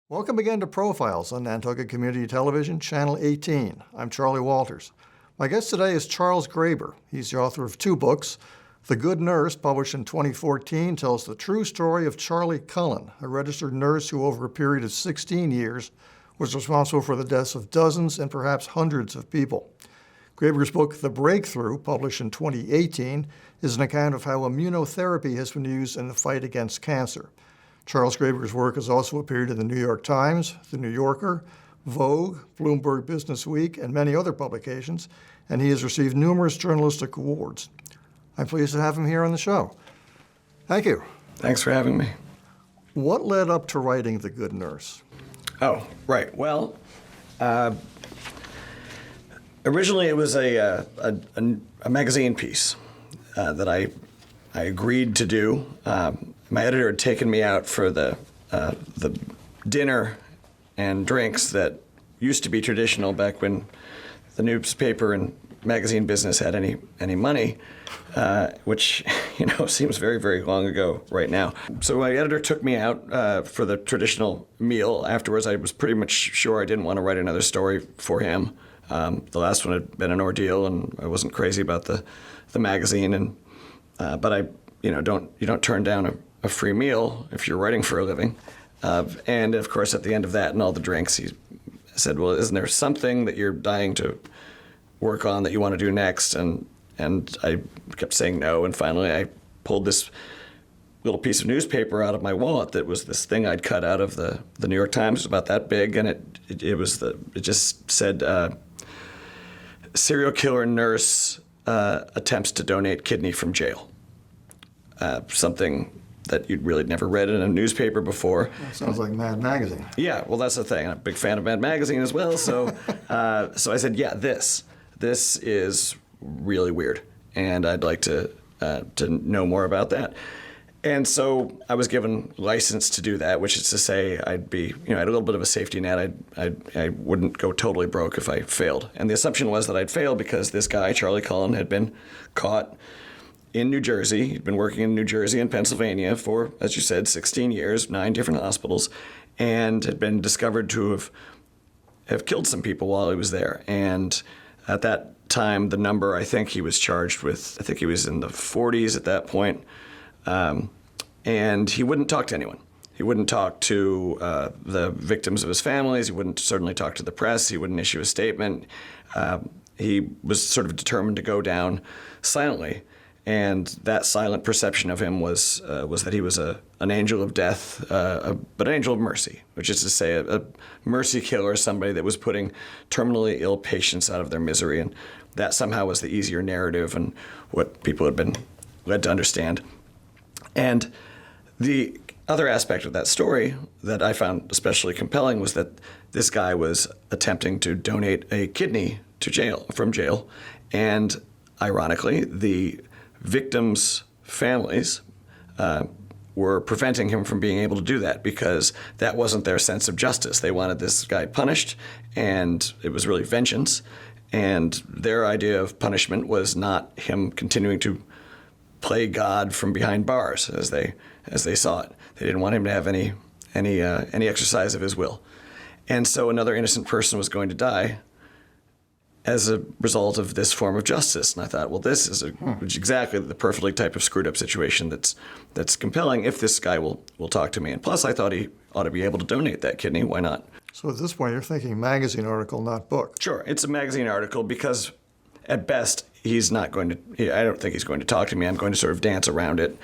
Welcome again to Profiles on Nantucket Community Television, Channel 18. I'm Charley Walters. My guest today is Charles Graeber. He's the author of two books. The Good Nurse, published in 2014, tells the true story of Charlie Cullen, a registered nurse who over a period of 16 years was responsible for the deaths of dozens and perhaps hundreds of people. Graeber's book, The Breakthrough, published in 2018, is an account of how immunotherapy has been used in the fight against cancer. Charles Graeber's work has also appeared in the New York Times, The New Yorker, Vogue, Bloomberg Business Week, and many other publications, and he has received numerous journalistic awards. I'm pleased to have him here on the show. Thank you. Thanks for having me. What led up to writing The Good Nurse? Oh, right. Well, originally it was a magazine piece that I agreed to do. My editor had taken me out for the dinner and drinks that used to be traditional back when the newspaper and magazine business had any money, which seems very, very long ago right now. So my editor took me out for the traditional meal. Afterwards, I was pretty much sure I didn't want to write another story for him. The last one had been an ordeal, and I wasn't crazy about the magazine. But you don't turn down a free meal if you're writing for a living. And of course, at the end of that and all the drinks, he said, "Well, isn't there something that you're dying to work on that you want to do next?" And I kept saying no. And finally, I pulled this little piece of newspaper out of my wallet that was this thing I'd cut out of the New York Times. It was about that big, and it just said, "Serial killer nurse attempts to donate kidney from jail." Something that you'd really never read in a newspaper before. That sounds like Mad Magazine. Yeah, well, that's the thing. I'm a big fan of Mad Magazine as well. So, so I said, yeah, this is really weird, and I'd like to know more about that. And so I was given license to do that, which is to say I had a little bit of a safety net. I wouldn't go totally broke if I failed. And the assumption was that I'd fail because this guy, Charlie Cullen, had been caught in New Jersey. He'd been working in New Jersey and Pennsylvania for, as you said, 16 years, 9 different hospitals, and had been discovered to have killed some people while he was there. And at that time, the number I think he was charged with, I think he was in the 40s at that point, and he wouldn't talk to anyone. He wouldn't talk to the victims of his families. He wouldn't certainly talk to the press. He wouldn't issue a statement. He was sort of determined to go down silently. And that silent perception of him was that he was an angel of death, but an angel of mercy, which is to say a mercy killer, somebody that was putting terminally ill patients out of their misery. And that somehow was the easier narrative and what people had been led to understand. And the other aspect of that story that I found especially compelling was that this guy was attempting to donate a kidney from jail. And ironically, the victims' families were preventing him from being able to do that because that wasn't their sense of justice. They wanted this guy punished, and it was really vengeance. And their idea of punishment was not him continuing to play God from behind bars, as they saw it. They didn't want him to have any exercise of his will. And so another innocent person was going to die as a result of this form of justice. And I thought, well, this is exactly the perfectly type of screwed up situation that's compelling if this guy will talk to me. And plus, I thought he ought to be able to donate that kidney. Why not? So at this point, you're thinking magazine article, not book. Sure, it's a magazine article because at best, I don't think he's going to talk to me. I'm going to sort of dance around it.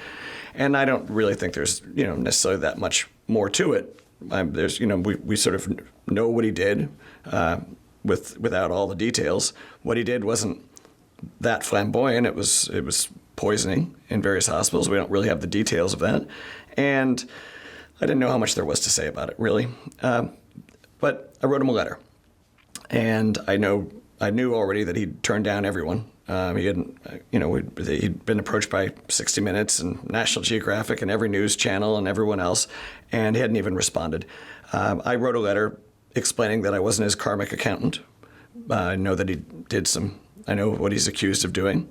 And I don't really think there's, necessarily that much more to it. We sort of know what he did, without all the details. What he did wasn't that flamboyant. It was poisoning in various hospitals. We don't really have the details of that. And I didn't know how much there was to say about it, really. But I wrote him a letter. And I knew already that he'd turned down everyone. He'd been approached by 60 Minutes and National Geographic and every news channel and everyone else, and he hadn't even responded. I wrote a letter explaining that I wasn't his karmic accountant. I know that I know what he's accused of doing.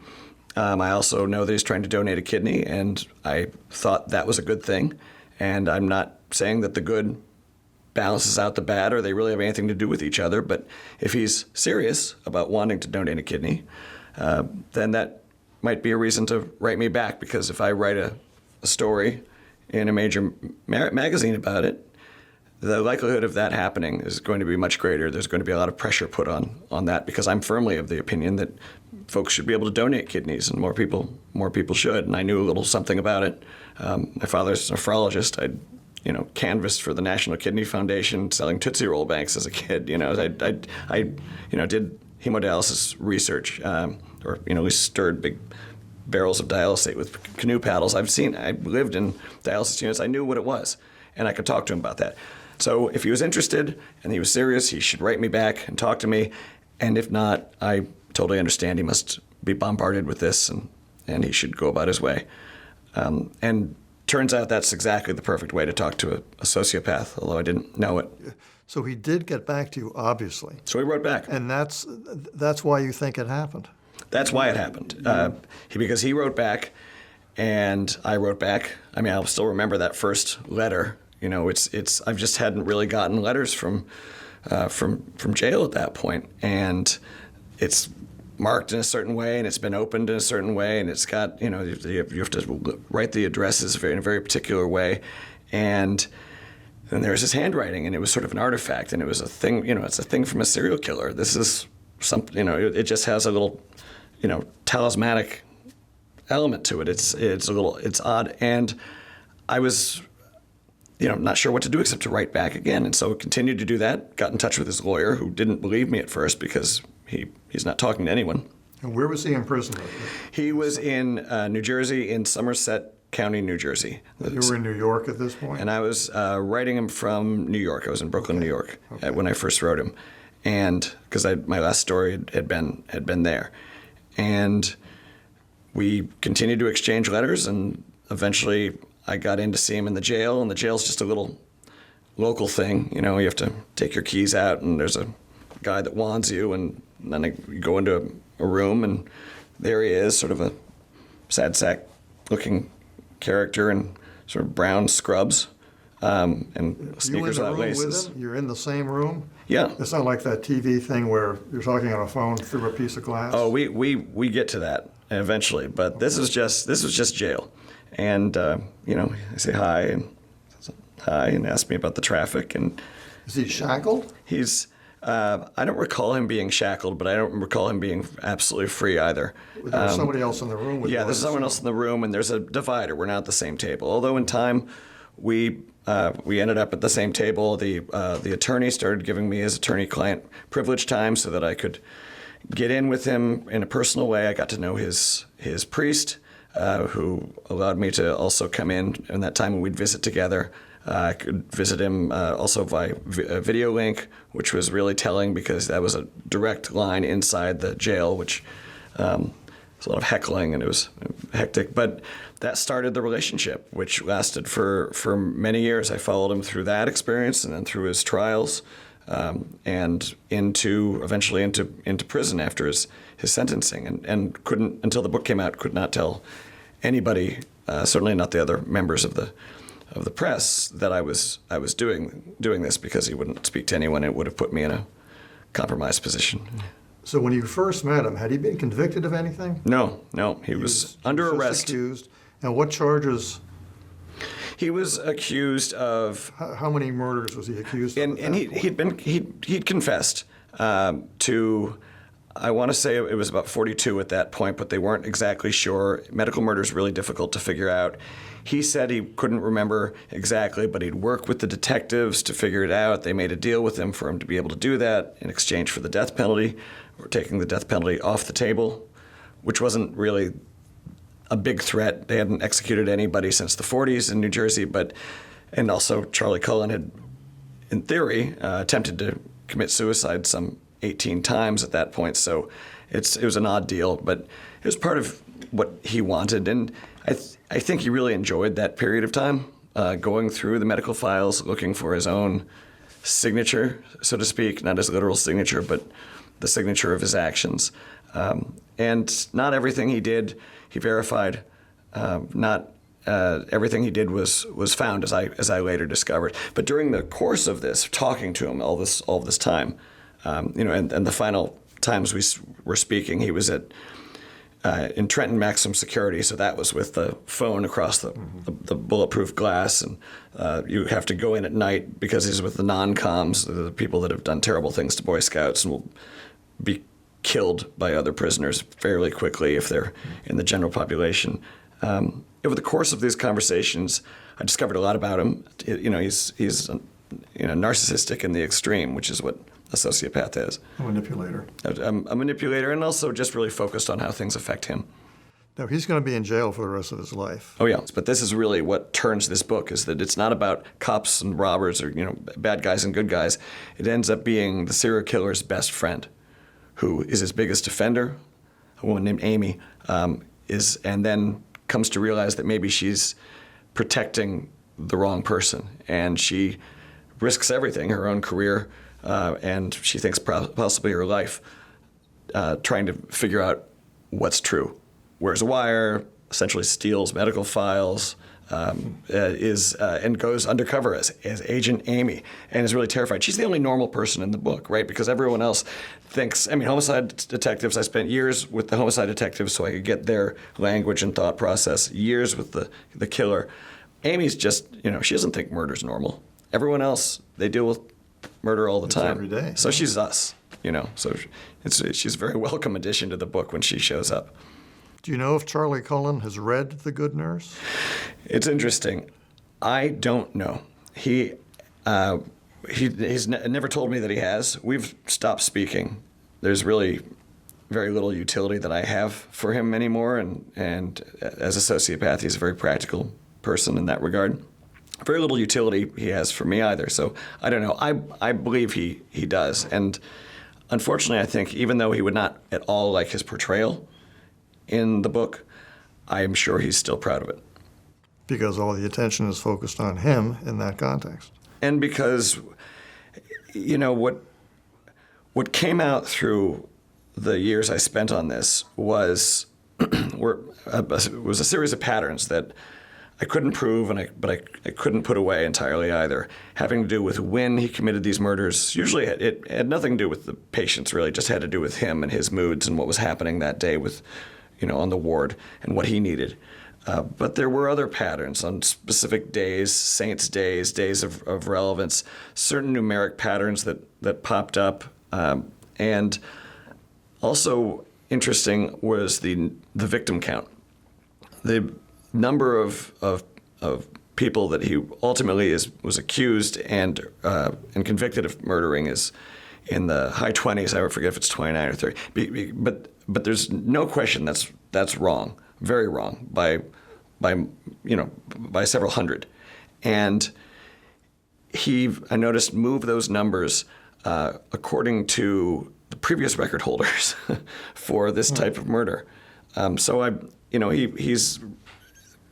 I also know that he's trying to donate a kidney, and I thought that was a good thing. And I'm not saying that the good balances out the bad or they really have anything to do with each other. But if he's serious about wanting to donate a kidney, then that might be a reason to write me back, because if I write a story in a major magazine about it, the likelihood of that happening is going to be much greater. There's going to be a lot of pressure put on that, because I'm firmly of the opinion that folks should be able to donate kidneys, and more people should. And I knew a little something about it. My father's a nephrologist. I'd canvassed for the National Kidney Foundation, selling Tootsie Roll banks as a kid. I did hemodialysis research, or at least stirred big barrels of dialysate with canoe paddles. I lived in dialysis units. I knew what it was, and I could talk to him about that. So if he was interested and he was serious, he should write me back and talk to me. And if not, I totally understand. He must be bombarded with this, and he should go about his way. And turns out that's exactly the perfect way to talk to a sociopath, although I didn't know it. So he did get back to you, obviously. So he wrote back. And that's why you think it happened. That's why it happened. Because he wrote back, and I wrote back. I mean, I'll still remember that first letter. I just hadn't really gotten letters from jail at that point, and it's marked in a certain way, and it's been opened in a certain way, and it's got you have to write the addresses in a very particular way, and then there's his handwriting, and it was sort of an artifact, and it was a thing. It's a thing from a serial killer. This is something. It just has a little, talismanic element to it. It's odd, and I was not sure what to do except to write back again. And so I continued to do that, got in touch with his lawyer, who didn't believe me at first because he's not talking to anyone. And where was he in prison? He was in New Jersey, in Somerset County, New Jersey. You were in New York at this point? And I was writing him from New York. I was in Brooklyn, New York, when I first wrote him. And because my last story had been there. And we continued to exchange letters, and eventually I got in to see him in the jail, and the jail's just a little local thing. You have to take your keys out, and there's a guy that wands you, and then you go into a room, and there he is, sort of a sad sack-looking character in sort of brown scrubs and sneakers without laces. You're in the same room? Yeah. It's not like that TV thing where you're talking on a phone through a piece of glass? Oh, we get to that eventually, but this was just jail. And, I say hi and ask me about the traffic. And is he shackled? I don't recall him being shackled, but I don't recall him being absolutely free either. There's somebody else in the room with you. Yeah, there's someone else in the room, and there's a divider. We're not at the same table. Although in time, we ended up at the same table. The attorney started giving me his attorney-client privilege time so that I could get in with him in a personal way. I got to know his priest, who allowed me to also come in that time when we'd visit together. I could visit him also via video link, which was really telling because that was a direct line inside the jail, which was a lot of heckling and it was hectic. But that started the relationship, which lasted for many years. I followed him through that experience and then through his trials and eventually into prison after his sentencing, and couldn't, until the book came out, could not tell anybody, certainly not the other members of the press, that I was doing this, because he wouldn't speak to anyone. It would have put me in a compromised position. So when you first met him, had he been convicted of anything? No, he was under arrest. Accused. And what charges? He was accused of. How many murders was he accused of? And he'd confessed to. I want to say it was about 42 at that point, but they weren't exactly sure. Medical murder is really difficult to figure out. He said he couldn't remember exactly, but he'd work with the detectives to figure it out. They made a deal with him for him to be able to do that in exchange for the death penalty, or taking the death penalty off the table, which wasn't really a big threat. They hadn't executed anybody since the 40s in New Jersey, and also Charlie Cullen had, in theory, attempted to commit suicide some 18 times at that point, so it was an odd deal, but it was part of what he wanted, and I think he really enjoyed that period of time, going through the medical files, looking for his own signature, so to speak, not his literal signature, but the signature of his actions. And not everything he did, he verified. Not everything he did was found, as I later discovered. But during the course of this, talking to him all this time, and the final times we were speaking, he was in Trenton Maximum Security, so that was with the phone across the bulletproof glass, and you have to go in at night because he's with the non-coms, the people that have done terrible things to Boy Scouts and will be killed by other prisoners fairly quickly if they're in the general population. Over the course of these conversations, I discovered a lot about him. He's narcissistic in the extreme, which is what a sociopath is. A manipulator. A manipulator, and also just really focused on how things affect him. Now, he's going to be in jail for the rest of his life. Oh, yeah. But this is really what turns this book, is that it's not about cops and robbers or, bad guys and good guys. It ends up being the serial killer's best friend, who is his biggest defender, a woman named Amy, and then comes to realize that maybe she's protecting the wrong person, and she risks everything, her own career, and she thinks possibly her life, trying to figure out what's true. Wears a wire, essentially steals medical files, and goes undercover as Agent Amy, and is really terrified. She's the only normal person in the book, right? Because everyone else thinks, homicide detectives, I spent years with the homicide detectives so I could get their language and thought process, years with the killer. Amy's just, she doesn't think murder's normal. Everyone else, they deal with murder all the time. Every day. So she's us, so she's a very welcome addition to the book when she shows up. Do you know if Charlie Cullen has read The Good Nurse? It's interesting. I don't know. He's never told me that he has. We've stopped speaking. There's really very little utility that I have for him anymore, and as a sociopath, he's a very practical person in that regard. Very little utility he has for me either, so I don't know. I believe he does, and unfortunately, I think even though he would not at all like his portrayal in the book, I am sure he's still proud of it. Because all the attention is focused on him in that context. And because, what came out through the years I spent on this was was a series of patterns that I couldn't prove, but I couldn't put away entirely either, having to do with when he committed these murders. Usually it had nothing to do with the patients, really, just had to do with him and his moods and what was happening that day with, on the ward and what he needed. But there were other patterns on specific days, saints' days, days of relevance, certain numeric patterns that popped up. And also interesting was the victim count. The number of people that he ultimately was accused and convicted of murdering is in the high 20s. I forget if it's 29 or 30. But there's no question that's wrong, very wrong by several hundred. And I noticed, moved those numbers according to the previous record holders for this type of murder. So he's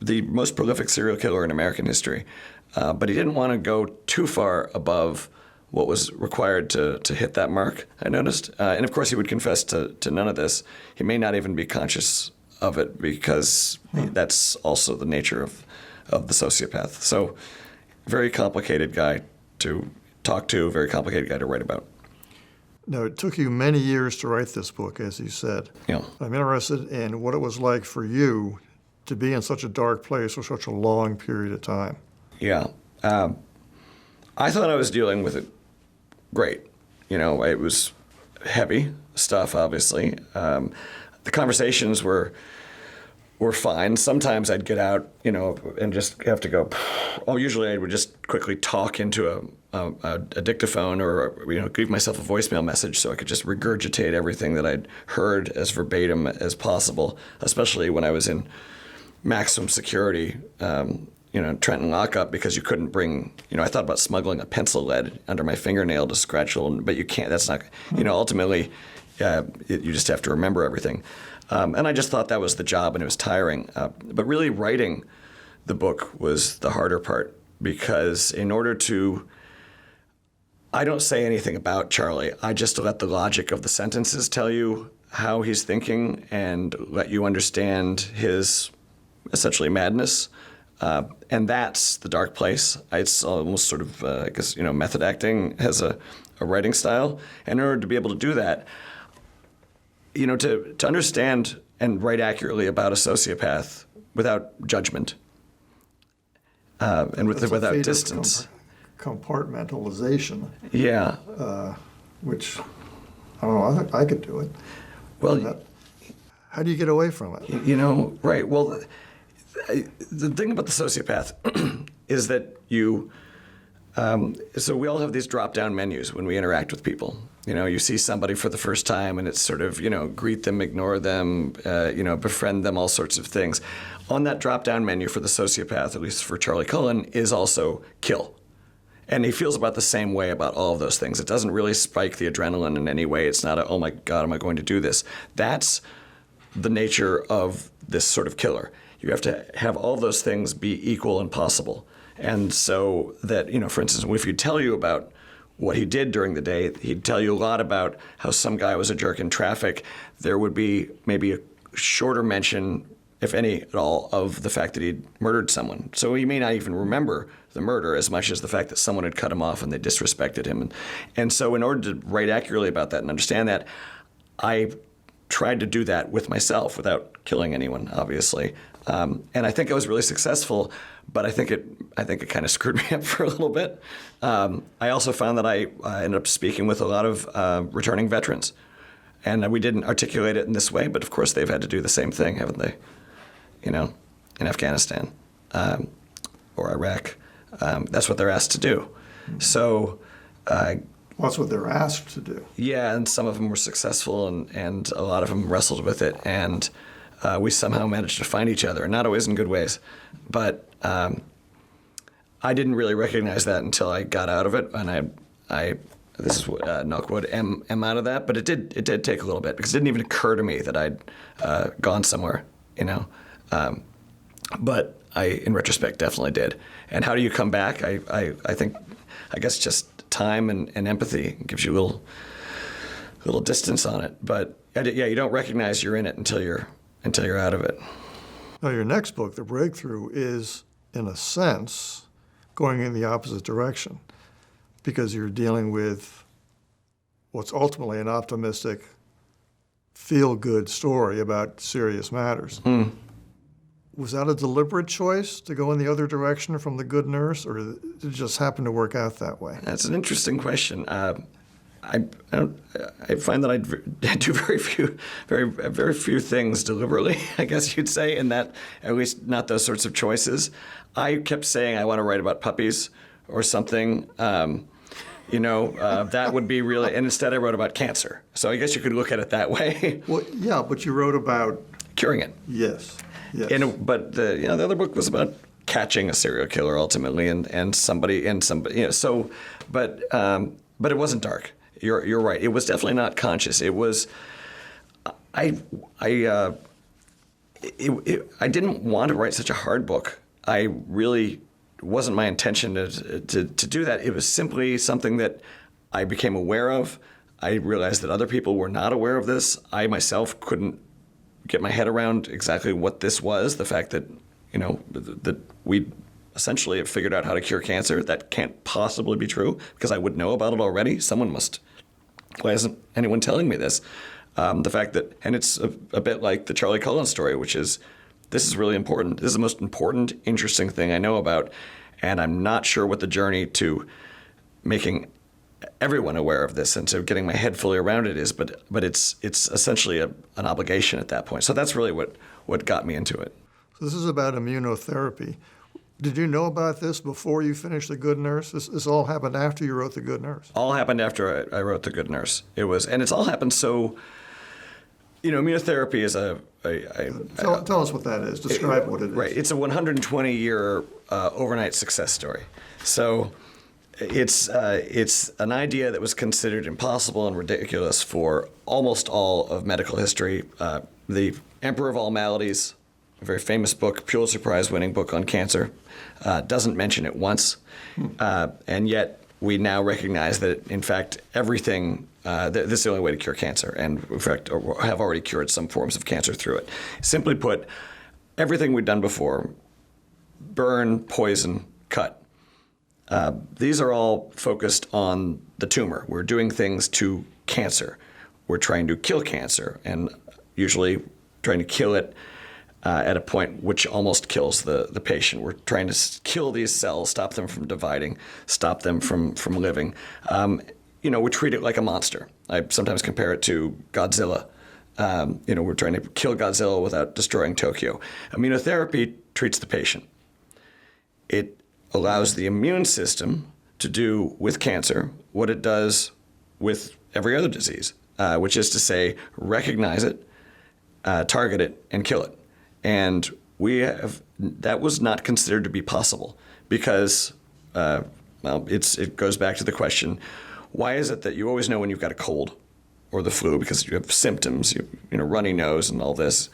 the most prolific serial killer in American history, but he didn't want to go too far above what was required to hit that mark, I noticed. And of course, he would confess to none of this. He may not even be conscious of it because that's also the nature of the sociopath. So, very complicated guy to talk to, very complicated guy to write about. Now, it took you many years to write this book, as you said. Yeah. I'm interested in what it was like for you to be in such a dark place for such a long period of time. Yeah. I thought I was dealing with it great. It was heavy stuff, obviously. The conversations were fine. Sometimes I'd get out, and just have to go. Usually I would just quickly talk into a dictaphone or give myself a voicemail message so I could just regurgitate everything that I'd heard as verbatim as possible, especially when I was in maximum security, Trenton lockup, because you couldn't bring, I thought about smuggling a pencil lead under my fingernail to scratch a little, but you can't, that's not, ultimately you just have to remember everything. And I just thought that was the job, and it was tiring. But really writing the book was the harder part, because in order to, I don't say anything about Charlie. I just let the logic of the sentences tell you how he's thinking and let you understand his essentially madness. And that's the dark place. It's almost sort of, I guess, method acting has a writing style. And in order to be able to do that, to understand and write accurately about a sociopath without judgment and without distance. Compartmentalization. Yeah. Which, I don't know, I think I could do it. Well, how do you get away from it? Right. Well, the thing about the sociopath is that so we all have these drop-down menus when we interact with people. You see somebody for the first time and it's sort of, greet them, ignore them, befriend them, all sorts of things. On that drop-down menu for the sociopath, at least for Charlie Cullen, is also kill. And he feels about the same way about all of those things. It doesn't really spike the adrenaline in any way. It's not oh my God, am I going to do this? That's the nature of this sort of killer. You have to have all of those things be equal and possible. And so that, for instance, if he'd tell you about what he did during the day, he'd tell you a lot about how some guy was a jerk in traffic. There would be maybe a shorter mention, if any at all, of the fact that he'd murdered someone. So he may not even remember the murder as much as the fact that someone had cut him off and they disrespected him. And so in order to write accurately about that and understand that, I tried to do that with myself without killing anyone, obviously. And I think I was really successful, but I think it kind of screwed me up for a little bit. I also found that I ended up speaking with a lot of returning veterans. And we didn't articulate it in this way, but of course they've had to do the same thing, haven't they? In Afghanistan or Iraq. That's what they're asked to do. So that's what they're asked to do. Yeah, and some of them were successful, and a lot of them wrestled with it, and we somehow managed to find each other, not always in good ways. But I didn't really recognize that until I got out of it, and I this is what knock wood, am out of that. But it did take a little bit because it didn't even occur to me that I'd gone somewhere, But I, in retrospect, definitely did. And how do you come back? I guess just time and empathy gives you a little distance on it. But yeah, you don't recognize you're in it until you're out of it. Now, your next book, The Breakthrough, is, in a sense, going in the opposite direction because you're dealing with what's ultimately an optimistic, feel-good story about serious matters. Was that a deliberate choice to go in the other direction from The Good Nurse, or did it just happen to work out that way? That's an interesting question. I find that I do very few things deliberately, I guess you'd say, and that at least not those sorts of choices. I kept saying I want to write about puppies or something. That would be really, and instead I wrote about cancer. So I guess you could look at it that way. Well, yeah, but you wrote about curing it. Yes. But the other book was about catching a serial killer ultimately, and somebody. So, but it wasn't dark. You're right. It was definitely not conscious. It was. I didn't want to write such a hard book. I really wasn't my intention to do that. It was simply something that I became aware of. I realized that other people were not aware of this. I myself couldn't get my head around exactly what this was. The fact that that we essentially have figured out how to cure cancer. That can't possibly be true because I would know about it already. Someone must. Why isn't anyone telling me this? The fact that, and it's a bit like the Charlie Cullen story, which is, this is really important. This is the most important, interesting thing I know about, and I'm not sure what the journey to making everyone aware of this and to getting my head fully around it is, but it's essentially an obligation at that point. So that's really what got me into it. So this is about immunotherapy. Did you know about this before you finished The Good Nurse? This all happened after you wrote The Good Nurse? All happened after I wrote The Good Nurse. And it's all happened so, immunotherapy is Tell us what that is. Describe what it is. Right. It's a 120-year overnight success story. So it's an idea that was considered impossible and ridiculous for almost all of medical history. The Emperor of All Maladies, a very famous book, Pulitzer Prize-winning book on cancer, doesn't mention it once. And yet we now recognize that, in fact, everything, this is the only way to cure cancer, and in fact have already cured some forms of cancer through it. Simply put, everything we've done before, burn, poison, cut. These are all focused on the tumor. We're doing things to cancer. We're trying to kill cancer, and usually trying to kill it at a point which almost kills the patient. We're trying to kill these cells, stop them from dividing, stop them from living. We treat it like a monster. I sometimes compare it to Godzilla. We're trying to kill Godzilla without destroying Tokyo. Immunotherapy treats the patient. It allows the immune system to do with cancer what it does with every other disease, which is to say, recognize it, target it, and kill it. And that was not considered to be possible because, it goes back to the question, why is it that you always know when you've got a cold or the flu because you have symptoms, runny nose and all this,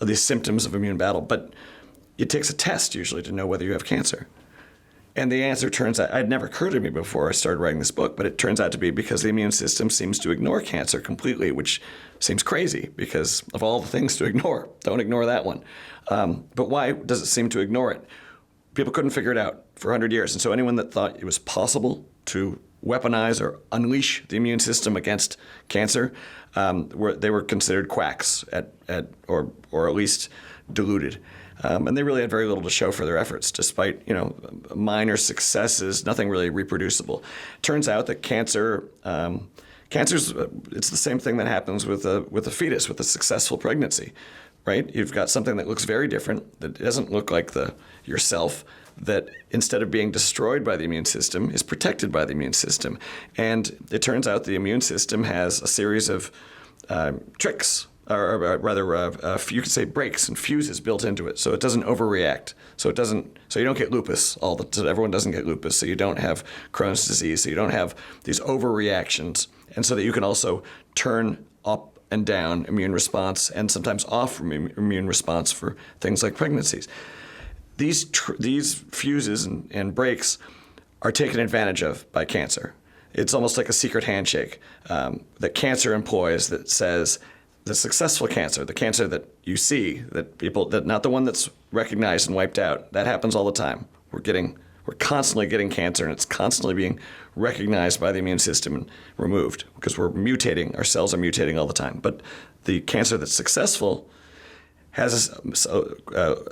these symptoms of immune battle, but it takes a test usually to know whether you have cancer. And the answer turns out, it never occurred to me before I started writing this book, but it turns out to be because the immune system seems to ignore cancer completely, which seems crazy because of all the things to ignore. Don't ignore that one. But why does it seem to ignore it? People couldn't figure it out for 100 years. And so anyone that thought it was possible to weaponize or unleash the immune system against cancer, they were considered quacks or at least deluded. And they really had very little to show for their efforts, despite minor successes, nothing really reproducible. Turns out that cancer's it's the same thing that happens with a fetus, with a successful pregnancy, right? You've got something that looks very different, that doesn't look like yourself, that instead of being destroyed by the immune system is protected by the immune system. And it turns out the immune system has a series of tricks, or rather, you could say breaks and fuses built into it, so it doesn't overreact. So you don't get lupus. So everyone doesn't get lupus. So you don't have Crohn's disease. So you don't have these overreactions, and so that you can also turn up and down immune response, and sometimes off immune response for things like pregnancies. These fuses and breaks are taken advantage of by cancer. It's almost like a secret handshake that cancer employs that says, the successful cancer, the cancer that you see, that not the one that's recognized and wiped out, that happens all the time. We're constantly getting cancer, and it's constantly being recognized by the immune system and removed because we're mutating. Our cells are mutating all the time. But the cancer that's successful has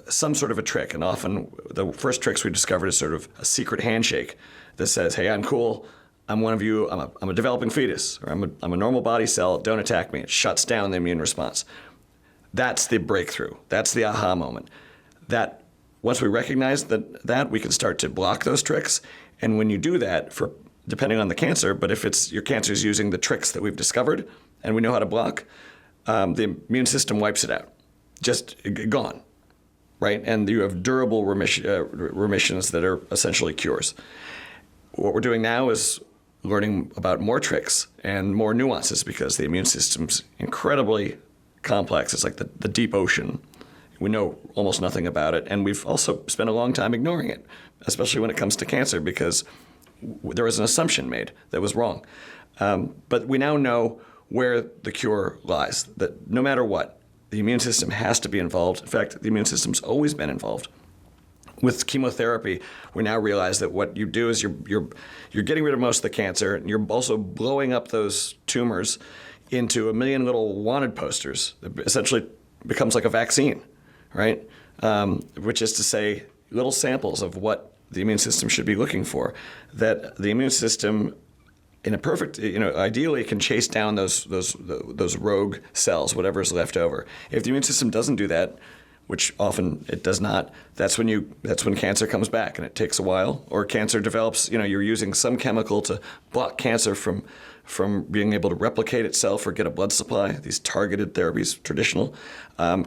some sort of a trick, and often the first tricks we discovered is sort of a secret handshake that says, "Hey, I'm cool. I'm one of you. I'm a developing fetus, or I'm a normal body cell. Don't attack me." It shuts down the immune response. That's the breakthrough. That's the aha moment. That once we recognize that we can start to block those tricks. And when you do that, depending on the cancer, but if your cancer is using the tricks that we've discovered and we know how to block, the immune system wipes it out, just gone, right? And you have durable remissions that are essentially cures. What we're doing now is learning about more tricks and more nuances because the immune system's incredibly complex. It's like the deep ocean. We know almost nothing about it, and we've also spent a long time ignoring it, especially when it comes to cancer, because there was an assumption made that was wrong. But we now know where the cure lies, that no matter what, the immune system has to be involved. In fact, the immune system's always been involved. With chemotherapy, we now realize that what you do is you're getting rid of most of the cancer, and you're also blowing up those tumors into a million little wanted posters. It essentially becomes like a vaccine, right? Which is to say, little samples of what the immune system should be looking for. That the immune system, in a perfect, ideally can chase down those rogue cells, whatever's left over. If the immune system doesn't do that, which often it does not, that's when cancer comes back, and it takes a while. Or cancer develops, you're using some chemical to block cancer from being able to replicate itself or get a blood supply, these targeted therapies, traditional.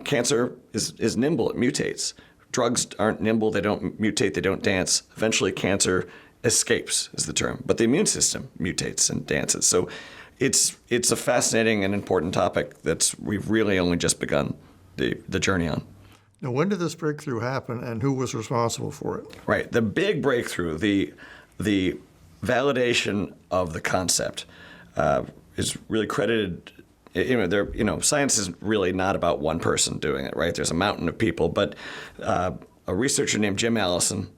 Cancer is nimble, it mutates. Drugs aren't nimble, they don't mutate, they don't dance. Eventually cancer escapes, is the term. But the immune system mutates and dances. So it's a fascinating and important topic that we've really only just begun the journey on. Now, when did this breakthrough happen, and who was responsible for it? Right. The big breakthrough, the validation of the concept, is really credited. Science is really not about one person doing it, right? There's a mountain of people, but a researcher named Jim Allison,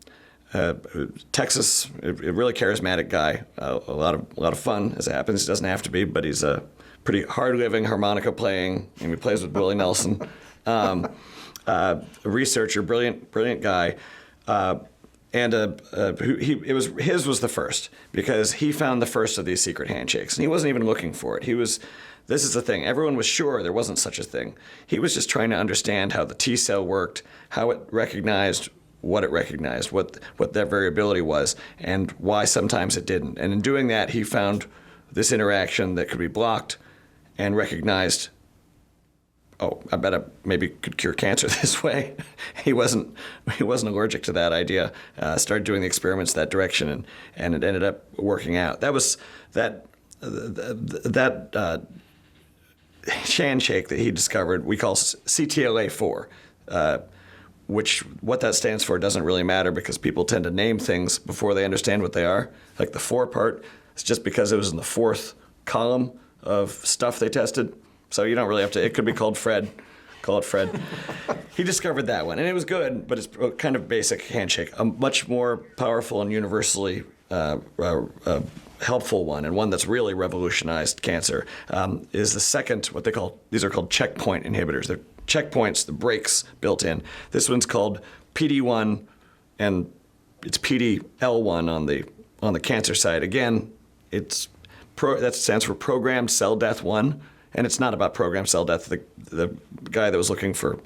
Texas, a really charismatic guy, a lot of fun as it happens. He doesn't have to be, but he's a pretty hard-living, harmonica-playing, and he plays with Willie Nelson. A researcher, brilliant guy, and his was the first because he found the first of these secret handshakes, and he wasn't even looking for it. This is the thing. Everyone was sure there wasn't such a thing. He was just trying to understand how the T cell worked, how it recognized, what that variability was, and why sometimes it didn't. And in doing that, he found this interaction that could be blocked and recognized, oh, I bet I maybe could cure cancer this way. He wasn't allergic to that idea. Started doing the experiments that direction, and it ended up working out. That was that handshake that he discovered. We call CTLA4. What that stands for doesn't really matter because people tend to name things before they understand what they are. Like the 4 part, it's just because it was in the 4th column of stuff they tested. So you don't really have to, it could be called Fred. Call it Fred. He discovered that one, and it was good, but it's a kind of basic handshake. A much more powerful and universally helpful one, and one that's really revolutionized cancer, is the second, these are called checkpoint inhibitors. They're checkpoints, the brakes built in. This one's called PD-1, and it's PD-L1 on the cancer side. Again, that stands for programmed cell death 1, and it's not about programmed cell death. The guy that was looking for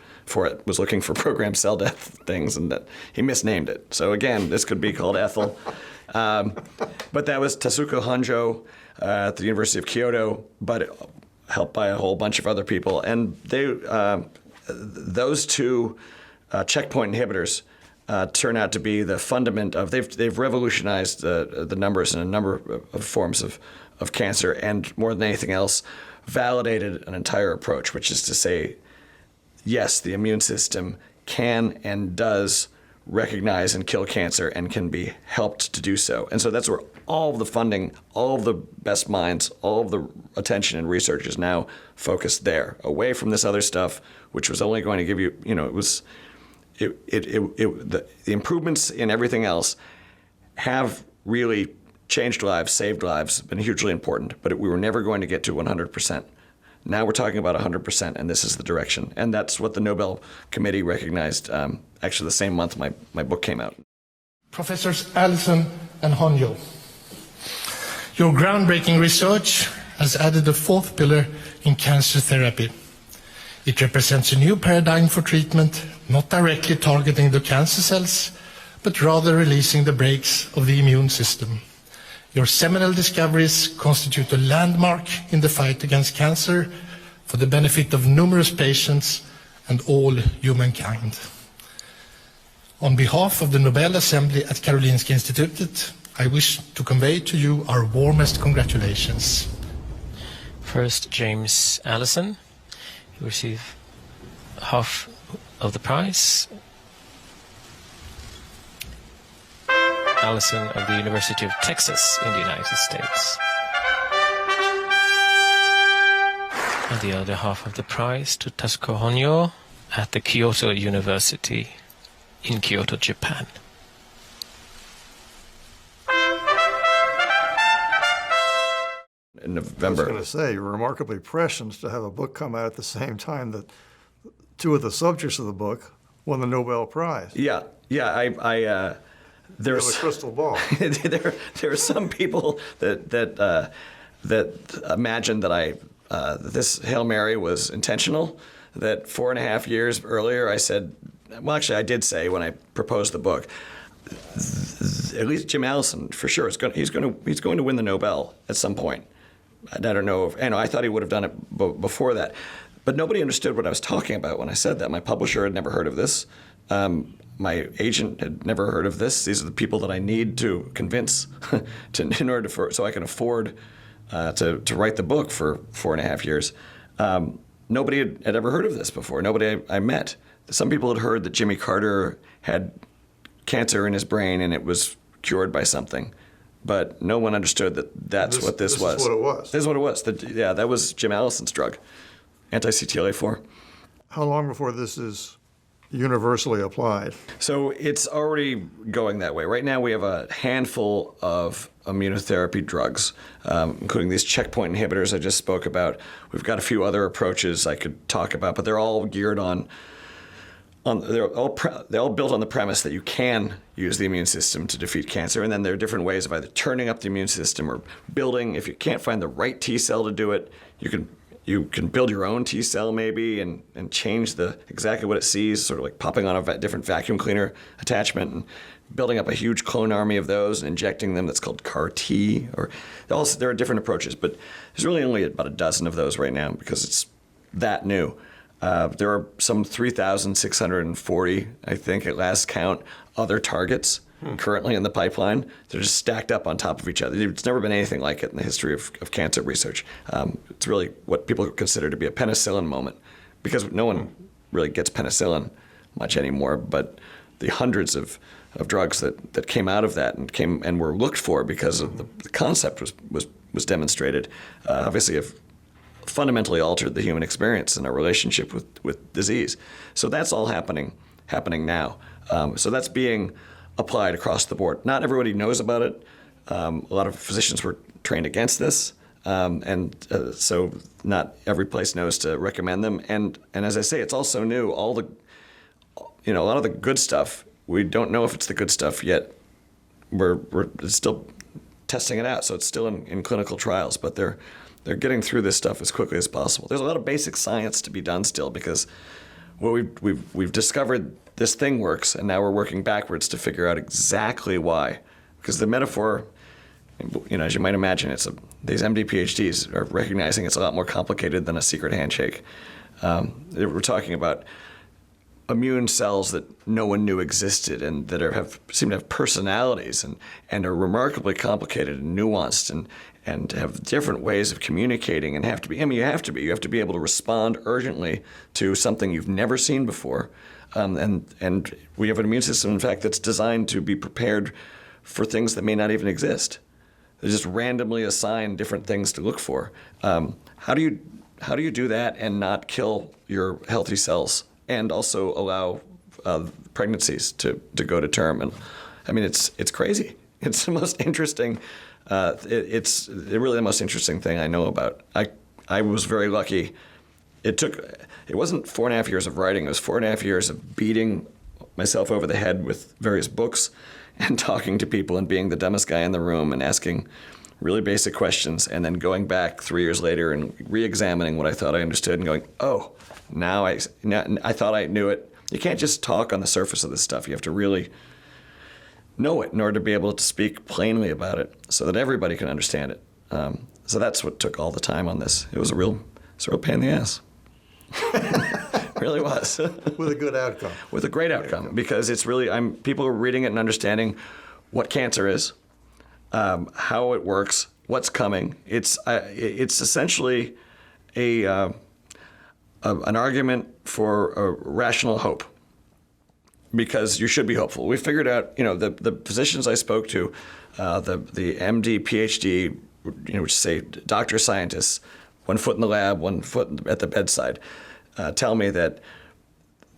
it was looking for programmed cell death things, and that he misnamed it. So again, this could be called Ethel. But that was Tasuku Honjo at the University of Kyoto, but helped by a whole bunch of other people. And those two checkpoint inhibitors turn out to be the fundament of, they've revolutionized the numbers in a number of forms of cancer, and more than anything else, validated an entire approach, which is to say, yes, the immune system can and does recognize and kill cancer and can be helped to do so. And so that's where all of the funding, all of the best minds, all of the attention and research is now focused there, away from this other stuff, which was only going to give you, the improvements in everything else have really changed lives, saved lives, been hugely important, but we were never going to get to 100%. Now we're talking about 100%, and this is the direction. And that's what the Nobel Committee recognized actually the same month my book came out. Professors Allison and Honjo, your groundbreaking research has added a 4th pillar in cancer therapy. It represents a new paradigm for treatment, not directly targeting the cancer cells, but rather releasing the brakes of the immune system. Your seminal discoveries constitute a landmark in the fight against cancer for the benefit of numerous patients and all humankind. On behalf of the Nobel Assembly at Karolinska Institutet, I wish to convey to you our warmest congratulations. First, James Allison, who received half of the prize. Allison of the University of Texas in the United States. And the other half of the prize to Tasuku Honjo at the Kyoto University in Kyoto, Japan. In November. I was going to say, you're remarkably prescient to have a book come out at the same time that 2 of the subjects of the book won the Nobel Prize. Yeah. There's a crystal ball. there are some people that imagine that this Hail Mary was intentional. That 4.5 years earlier, I said, well, actually, I did say when I proposed the book, at least Jim Allison for sure he's going to win the Nobel at some point. I don't know if I thought he would have done it before that, but nobody understood what I was talking about when I said that. My publisher had never heard of this. My agent had never heard of this. These are the people that I need to convince so I can afford to write the book for 4.5 years. Nobody had ever heard of this before. Nobody I met. Some people had heard that Jimmy Carter had cancer in his brain and it was cured by something, but no one understood that's what this was. This is what it was. This is what it was. That was Jim Allison's drug, anti-CTLA-4. How long before this is universally applied. So it's already going that way. Right now we have a handful of immunotherapy drugs, including these checkpoint inhibitors I just spoke about. We've got a few other approaches I could talk about, but they're all geared they're all built on the premise that you can use the immune system to defeat cancer, and then there are different ways of either turning up the immune system or building. If you can't find the right T cell to do it, you can build your own T cell maybe and change exactly what it sees, sort of like popping on a different vacuum cleaner attachment and building up a huge clone army of those and injecting them. That's called CAR T. There are different approaches, but there's really only about a dozen of those right now because it's that new. There are some 3,640, I think, at last count, other targets currently in the pipeline. They're just stacked up on top of each other. It's never been anything like it in the history of cancer research. It's really what people consider to be a penicillin moment, because no one really gets penicillin much anymore, but the hundreds of drugs that came out of that and were looked for because of the concept was demonstrated, obviously have fundamentally altered the human experience and our relationship with disease. So that's all happening now. So that's being applied across the board. Not everybody knows about it. A lot of physicians were trained against this, so not every place knows to recommend them. And as I say, it's also new. A lot of the good stuff, we don't know if it's the good stuff yet. We're still testing it out, so it's still in clinical trials, but they're getting through this stuff as quickly as possible. There's a lot of basic science to be done still, because we've discovered this thing works, and now we're working backwards to figure out exactly why. Because the metaphor, as you might imagine, these MD PhDs are recognizing it's a lot more complicated than a secret handshake. We're talking about immune cells that no one knew existed and that seem to have personalities and are remarkably complicated and nuanced and have different ways of communicating and you have to be able to respond urgently to something you've never seen before. And we have an immune system, in fact, that's designed to be prepared for things that may not even exist. They just randomly assign different things to look for. How do you do that and not kill your healthy cells and also allow pregnancies to go to term? And I mean, it's crazy. It's the most interesting. It's really the most interesting thing I know about. I was very lucky. It wasn't 4.5 years of writing. It was 4.5 years of beating myself over the head with various books and talking to people and being the dumbest guy in the room and asking really basic questions, and then going back 3 years later and re-examining what I thought I understood and going, oh, now I thought I knew it. You can't just talk on the surface of this stuff. You have to really know it in order to be able to speak plainly about it so that everybody can understand it. So that's what took all the time on this. It was a real pain in the ass. It really was. With a good outcome. With a great outcome, because it's really, people are reading it and understanding what cancer is, how it works, what's coming. It's essentially an argument for a rational hope, because you should be hopeful. We figured out, the physicians I spoke to, the MD, PhD, which say doctor scientists, 1 foot in the lab, 1 foot at the bedside, tell me that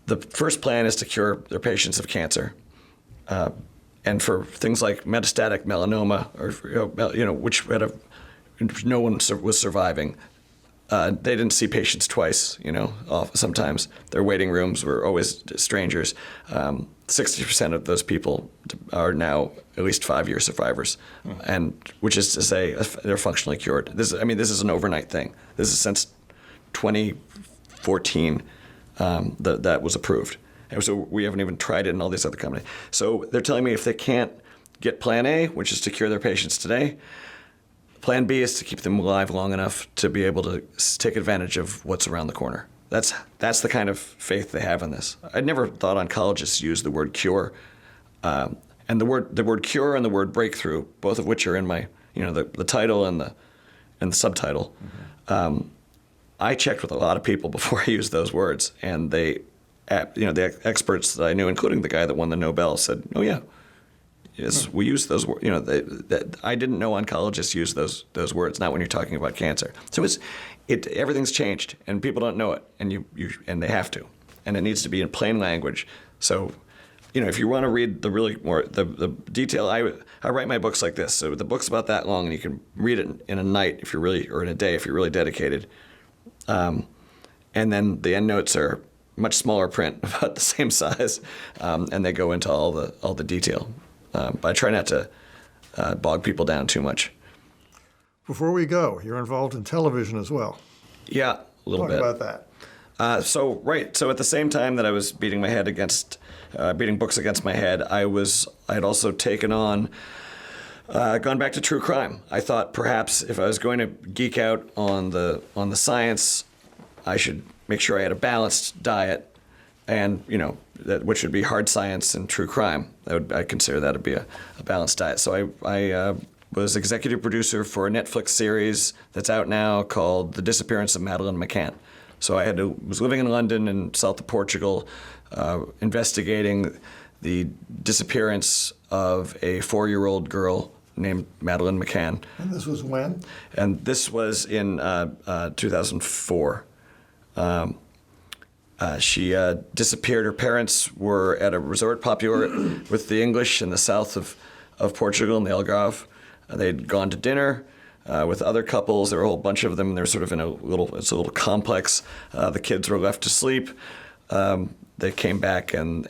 the first plan is to cure their patients of cancer. And for things like metastatic melanoma, or which no one was surviving, they didn't see patients twice. Sometimes their waiting rooms were always strangers. 60% of those people are now at least 5-year survivors, and which is to say they're functionally cured. This is an overnight thing. This is since 2014 that was approved. And so we haven't even tried it in all these other companies. So they're telling me if they can't get Plan A, which is to cure their patients today, Plan B is to keep them alive long enough to be able to take advantage of what's around the corner. That's the kind of faith they have in this. I'd never thought oncologists use the word cure, and the word cure and the word breakthrough, both of which are in my the title and the subtitle. Mm-hmm. I checked with a lot of people before I used those words, and the experts that I knew, including the guy that won the Nobel, said, "Oh yeah, yes, we use those words." I didn't know oncologists use those words. Not when you're talking about cancer. So everything's changed, and people don't know it, and and they have to. and it needs to be in plain language. So, if you want to read the really more the detail, I write my books like this. So the book's about that long, and you can read it in a night if you're really, or in a day if you're really dedicated. And then the endnotes are much smaller print, about the same size, and they go into all the detail. But I try not to bog people down too much. Before we go, you're involved in television as well. Yeah, a little bit. Talk about that. So at the same time that I was beating books against my head, I had also taken on, gone back to true crime. I thought perhaps if I was going to geek out on the science, I should make sure I had a balanced diet, and which would be hard science and true crime. I consider that to be a balanced diet. So I was executive producer for a Netflix series that's out now called The Disappearance of Madeleine McCann. So I was living in London and south of Portugal, investigating the disappearance of a 4-year-old girl named Madeleine McCann. And this was when? And this was in 2004. She disappeared. Her parents were at a resort popular with the English in the south of Portugal, in the Algarve. They'd gone to dinner with other couples. There were a whole bunch of them. They were sort of it's a little complex. The kids were left to sleep. They came back, and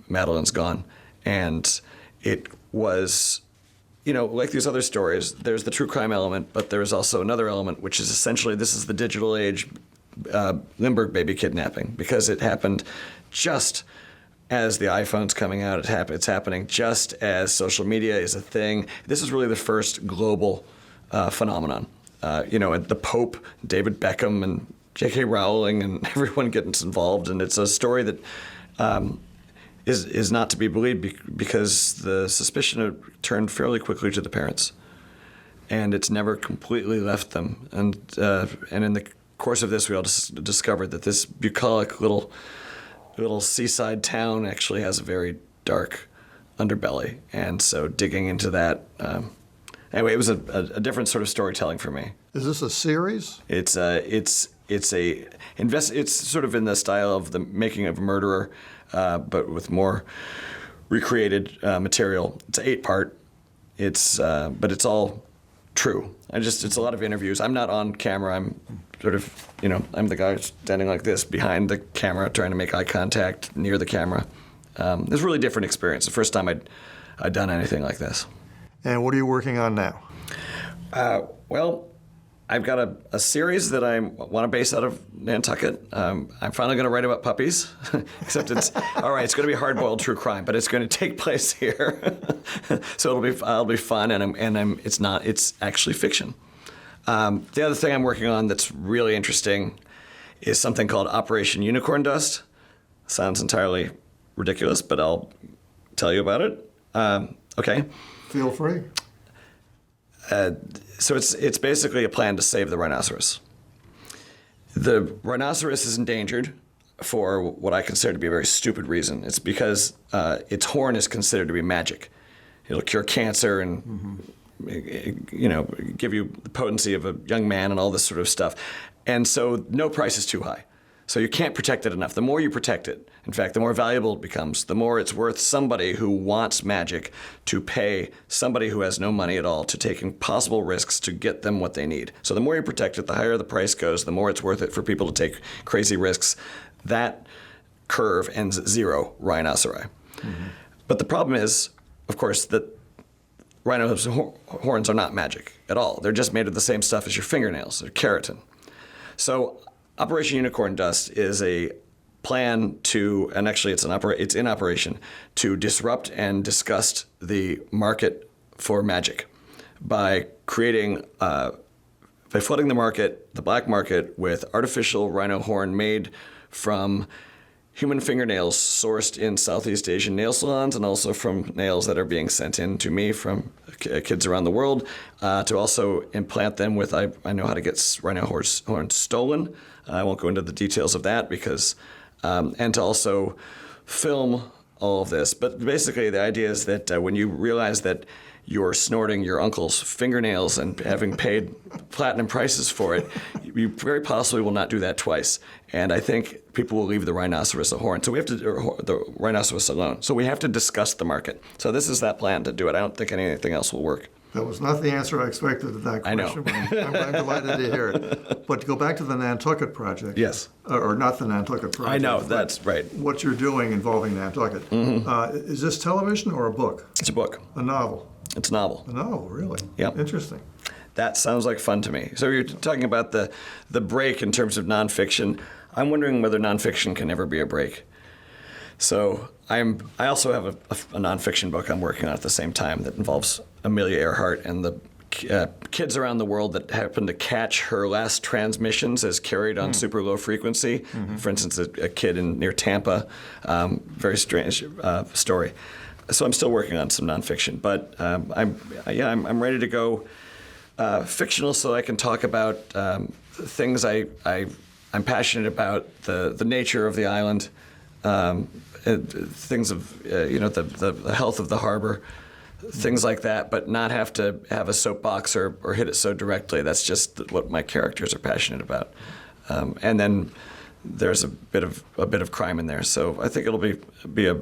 Madeleine's gone. And it was, like these other stories, there's the true crime element, but there's also another element, which is essentially, this is the digital age Limburg baby kidnapping, because it happened just as the iPhone's coming out. It's happening just as social media is a thing. This is really the first global phenomenon. The Pope, David Beckham, and J.K. Rowling, and everyone gets involved, and it's a story that is not to be believed because the suspicion turned fairly quickly to the parents, and it's never completely left them. And in the course of this, we all discovered that this bucolic little seaside town actually has a very dark underbelly, and so digging into that. Anyway, it was a different sort of storytelling for me. Is this a series? It's sort of in the style of The Making of a Murderer, but with more recreated material. It's 8-part. But it's all true. It's a lot of interviews. I'm not on camera. I'm sort of, I'm the guy standing like this behind the camera, trying to make eye contact near the camera. It's a really different experience. The first time I'd done anything like this. And what are you working on now? Well, I've got a series that I want to base out of Nantucket. I'm finally going to write about puppies, except it's going to be hard-boiled true crime, but it's going to take place here, so it'll be fun, it's actually fiction. The other thing I'm working on that's really interesting is something called Operation Unicorn Dust. Sounds entirely ridiculous, but I'll tell you about it. Okay. Feel free. So it's basically a plan to save the rhinoceros. The rhinoceros is endangered for what I consider to be a very stupid reason. It's because its horn is considered to be magic. It'll cure cancer and give you the potency of a young man and all this sort of stuff. And so no price is too high. So you can't protect it enough. The more you protect it, in fact, the more valuable it becomes, the more it's worth somebody who wants magic to pay somebody who has no money at all to take impossible risks to get them what they need. So the more you protect it, the higher the price goes, the more it's worth it for people to take crazy risks. That curve ends at 0 rhinoceri. Mm-hmm. But the problem is, of course, that rhino's horns are not magic at all. They're just made of the same stuff as your fingernails. They're keratin. So Operation Unicorn Dust is a plan to, and actually it's in operation, to disrupt and disgust the market for magic by creating, by flooding the market, the black market, with artificial rhino horn made from human fingernails sourced in Southeast Asian nail salons, and also from nails that are being sent in to me from kids around the world, to also implant them with, I know how to get rhino horns stolen. I won't go into the details of that because, and to also film all of this. But basically the idea is that when you realize that you're snorting your uncle's fingernails and having paid platinum prices for it, you very possibly will not do that twice. And I think people will leave the rhinoceros a horn. So we have to, or the rhinoceros alone. So we have to discuss the market. So this is that plan to do it. I don't think anything else will work. That was not the answer I expected to that question. I know. I'm delighted to hear it. But to go back to the Nantucket project. Yes. Or not the Nantucket project. I know, that's right. What you're doing involving Nantucket. Is this television or a book? It's a book. A novel? It's a novel. A novel, really? Yep. Interesting. That sounds like fun to me. So you're talking about the break in terms of nonfiction. I'm wondering whether nonfiction can ever be a break. So I also have a nonfiction book I'm working on at the same time that involves Amelia Earhart and the kids around the world that happen to catch her last transmissions as carried on super low frequency. For instance, a kid near Tampa. Very strange story. So I'm still working on some nonfiction, but I'm ready to go fictional so I can talk about things I'm passionate about, the nature of the island. Things of the health of the harbor, things like that, but not have to have a soapbox or hit it so directly. That's just what my characters are passionate about. And then there's a bit of crime in there. So I think it'll be a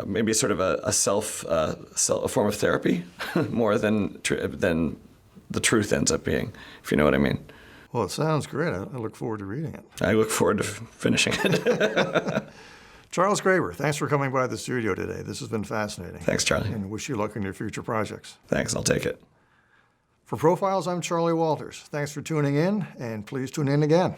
maybe sort of a form of therapy more than the truth ends up being, if you know what I mean. Well, it sounds great. I look forward to reading it. I look forward to finishing it. Charles Graeber, thanks for coming by the studio today. This has been fascinating. Thanks, Charlie. And wish you luck in your future projects. Thanks, I'll take it. For Profiles, I'm Charley Walters. Thanks for tuning in, and please tune in again.